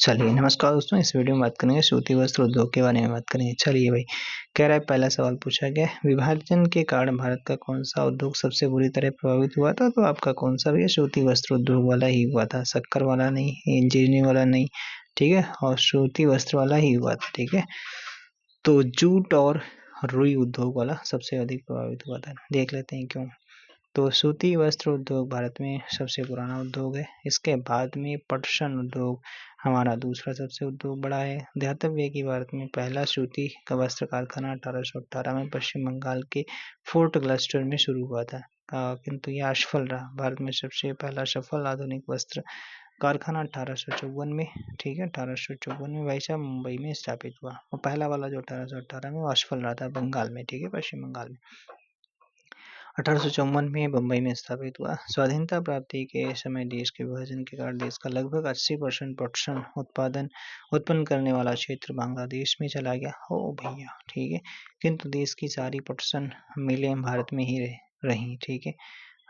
चलिए नमस्कार दोस्तों, इस वीडियो में बात करेंगे सूती वस्त्र उद्योग के बारे में बात करेंगे। चलिए भाई, कह रहा है पहला सवाल पूछा गया, विभाजन के कारण भारत का कौन सा उद्योग सबसे बुरी तरह प्रभावित हुआ था? तो आपका कौन सा भी है, सूती वस्त्र उद्योग वाला ही हुआ था, शक्कर वाला नहीं, इंजीनियरिंग वाला नहीं, ठीक है, और सूती वस्त्र वाला ही हुआ था, ठीक है। तो जूट और रुई उद्योग वाला सबसे अधिक प्रभावित हुआ था। देख लेते हैं क्यों। तो सूती वस्त्र उद्योग भारत में सबसे पुराना उद्योग है। इसके बाद में पटसन उद्योग हमारा दूसरा सबसे उद्योग बड़ा है। ध्यातव्य है कि भारत में पहला सूती का वस्त्र कारखाना 1818 में पश्चिम बंगाल के फोर्ट क्लस्टर में शुरू हुआ था, किंतु यह असफल रहा। भारत में सबसे पहला सफल आधुनिक वस्त्र कारखाना 1854 में, ठीक है, 1854 में वैसा मुंबई में स्थापित हुआ। और पहला वाला जो 1818 में वो असफल रहा था बंगाल में, ठीक है, पश्चिम बंगाल में। 1854 में बम्बई में स्थापित हुआ। स्वाधीनता प्राप्ति के समय देश के विभाजन के कारण देश का लगभग 80% पटसन उत्पन्न करने वाला क्षेत्र बांग्लादेश में चला गया। हो भैया, ठीक है, किंतु देश की सारी पटसन मिलें भारत में ही रही, ठीक है।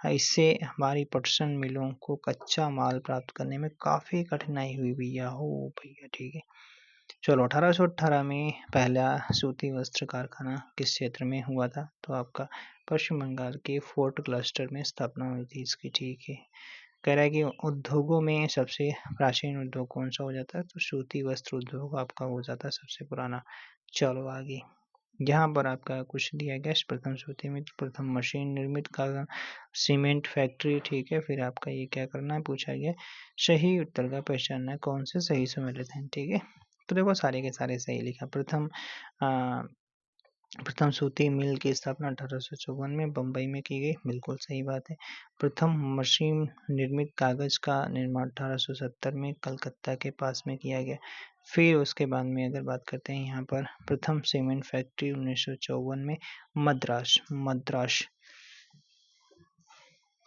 इससे हमारी पटसन मिलों को कच्चा माल प्राप्त करने में काफी कठिनाई हुई भैया, हो भैया, ठीक है। चलो, 1818 में पहला सूती वस्त्र कारखाना किस क्षेत्र में हुआ था? तो आपका पश्चिम बंगाल के फोर्ट क्लस्टर में स्थापना हुई थी इसकी, ठीक है। कह रहा है कि उद्योगों में सबसे प्राचीन उद्योग कौन सा हो जाता है? तो सूती वस्त्र उद्योग आपका हो जाता है सबसे पुराना। चलो आगे, यहाँ पर आपका कुछ दिया गया, प्रथम सूती मिल, प्रथम मशीन निर्मित का सीमेंट फैक्ट्री, ठीक है। फिर आपका ये क्या करना है, पूछा गया सही उत्तर का पहचानना है, कौन से सही सम्मिलित हैं, ठीक है। तो देखो सारे के सारे सही लिखा। प्रथम सूती मिल की स्थापना 1854 में बम्बई में की गई, बिल्कुल सही बात है। प्रथम मशीन निर्मित कागज का निर्माण 1870 में कलकत्ता के पास में किया गया। फिर उसके बाद में अगर बात करते हैं यहाँ पर, प्रथम सीमेंट फैक्ट्री 1954 में मद्रास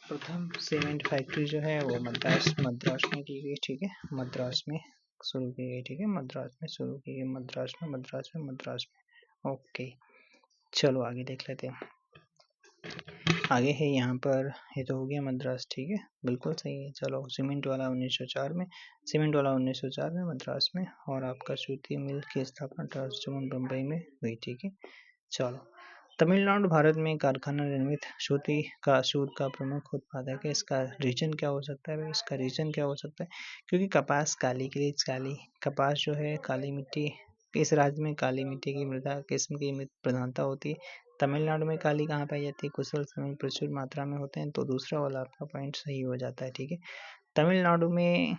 प्रथम सीमेंट फैक्ट्री जो है वो मद्रास में की गई, ठीक है, मद्रास में शुरू की गई, ठीक है, मद्रास में शुरू की गई, मद्रास में। ओके, चलो आगे देख लेते हैं। आगे है यहाँ पर, ये तो हो गया मद्रास, ठीक है, बिल्कुल सही है। चलो, सीमेंट वाला 1904 में मद्रास में, और आपका सूती मिल की स्थापना 1854 बम्बई में हुई, ठीक है। चलो, तमिलनाडु भारत में कारखाना निर्मित सूत का प्रमुख उत्पादक है। इसका रीजन क्या हो सकता है? इसका रीजन क्या हो सकता है? क्योंकि कपास काली के लिए कपास जो है काली मिट्टी, इस राज्य में काली मिट्टी की मृदा किस्म की प्रधानता होती है। तमिलनाडु में काली कहाँ पाई जाती है? कुशल श्रमिक प्रचुर मात्रा में होते हैं। तो दूसरा वाला आपका पॉइंट सही हो जाता है, ठीक है। तमिलनाडु में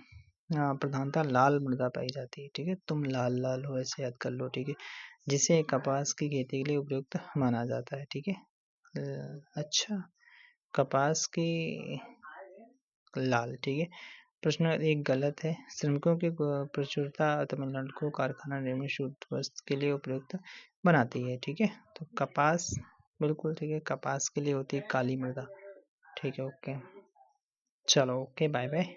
प्रधानता लाल मृदा पाई जाती है, ठीक है। तुम लाल लाल हो ऐसे याद कर लो, ठीक है, जिसे कपास की खेती के लिए उपयुक्त माना जाता है, ठीक है। अच्छा, कपास की लाल, ठीक है। प्रश्न एक गलत है। श्रमिकों की प्रचुरता तमिलनाडु को कारखाना निर्मित सूत वस्त्र के लिए उपयुक्त बनाती है, ठीक है। तो कपास, बिल्कुल ठीक है, कपास के लिए होती है काली मृदा, ठीक है। ओके, चलो, ओके, बाय बाय।